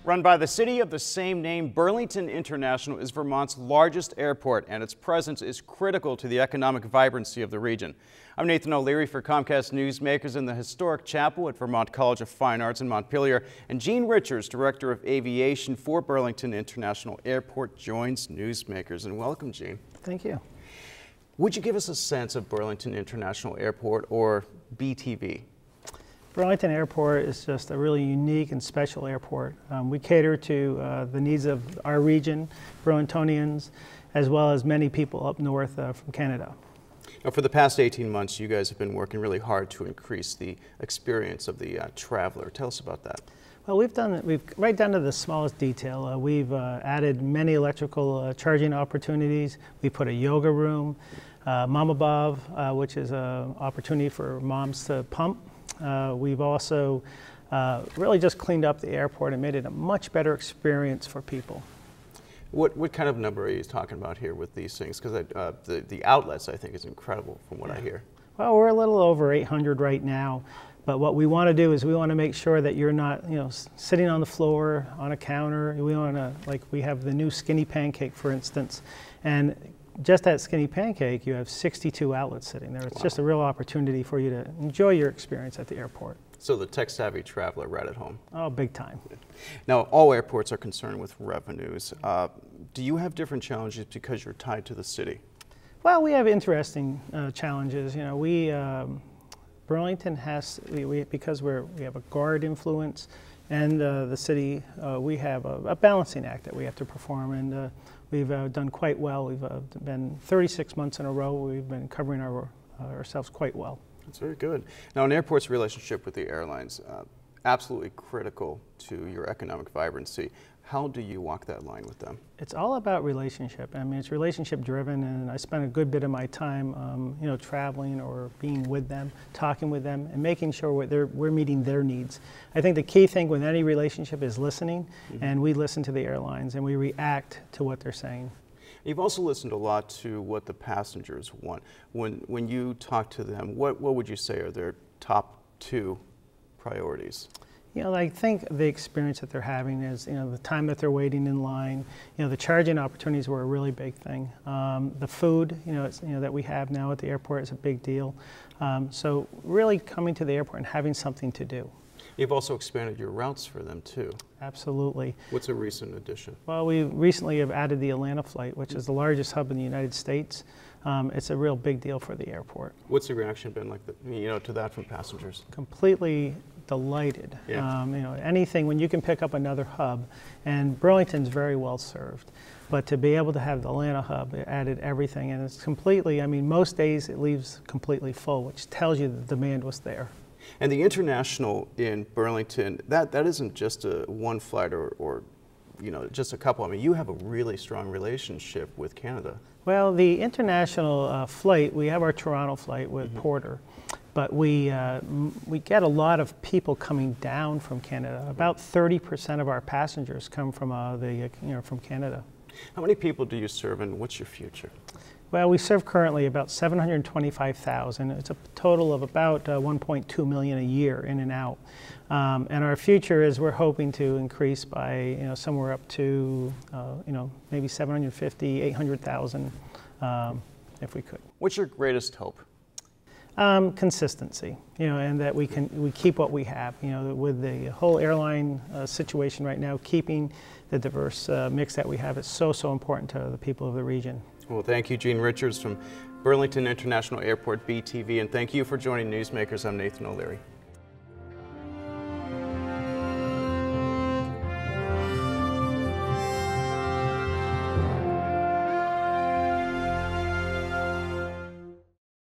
Run by the city of the same name, Burlington International is Vermont's largest airport, and its presence is critical to the economic vibrancy of the region. I'm Nathan O'Leary for Comcast Newsmakers in the historic chapel at Vermont College of Fine Arts in Montpelier, and Gene Richards, Director of Aviation for Burlington International Airport, joins Newsmakers. And welcome, Gene. Thank you. Would you give us a sense of Burlington International Airport, or BTV? Burlington Airport is just a really unique and special airport. We cater to the needs of our region, Burlingtonians, as well as many people up north from Canada. Now, for the past 18 months, you guys have been working really hard to increase the experience of the traveler. Tell us about that. Well, we've right down to the smallest detail. We've added many electrical charging opportunities. We put a yoga room, Mama Bob, which is an opportunity for moms to pump. We've also really just cleaned up the airport and made it a much better experience for people. What kind of number are you talking about here with these things? Because the outlets, I think, is incredible from what I hear. Well, we're a little over 800 right now, but what we want to do is we want to make sure that you're not, sitting on the floor on a counter. We want to, like, we have the new Skinny Pancake, for instance, and just that Skinny Pancake, you have 62 outlets sitting there. It's just a real opportunity for you to enjoy your experience at the airport. So the tech-savvy traveler right at home. Oh, big time. Now, all airports are concerned with revenues. Do you have different challenges because you're tied to the city? Well, we have interesting challenges. Burlington has, because we have a guard influence, and the city, we have a balancing act that we have to perform, and we've done quite well. We've been 36 months in a row. We've been covering ourselves quite well. That's very good. Now, an airport's relationship with the airlines, absolutely critical to your economic vibrancy. How do you walk that line with them? It's all about relationship. I mean, it's relationship driven, and I spend a good bit of my time, traveling or being with them, talking with them, and making sure we're meeting their needs. I think the key thing with any relationship is listening, and we listen to the airlines, and we react to what they're saying. You've also listened a lot to what the passengers want. When you talk to them, what would you say are their top two priorities? I think the experience that they're having is, the time that they're waiting in line. The charging opportunities were a really big thing. The food, that we have now at the airport is a big deal. So really coming to the airport and having something to do. You've also expanded your routes for them too. Absolutely. What's a recent addition? Well, we recently have added the Atlanta flight, which is the largest hub in the United States. It's a real big deal for the airport. What's the reaction been like, to that from passengers? Completely delighted. Yeah. Anything when you can pick up another hub, and Burlington's very well served, but to be able to have the Atlanta hub, it added everything, and it's completely. most days it leaves completely full, which tells you the demand was there. And the international in Burlington, that isn't just one flight or just a couple. You have a really strong relationship with Canada. Well, the international flight, we have our Toronto flight with Porter, but we get a lot of people coming down from Canada. About 30% of our passengers come from from Canada. How many people do you serve, and what's your future? Well, we serve currently about 725,000. It's a total of about 1.2 million a year in and out. And our future is we're hoping to increase by somewhere up to maybe 750, 800,000 if we could. What's your greatest hope? Consistency, and that we keep what we have. With the whole airline situation right now, keeping the diverse mix that we have is so important to the people of the region. Well, thank you, Gene Richards from Burlington International Airport, BTV, and thank you for joining Newsmakers. I'm Nathan O'Leary.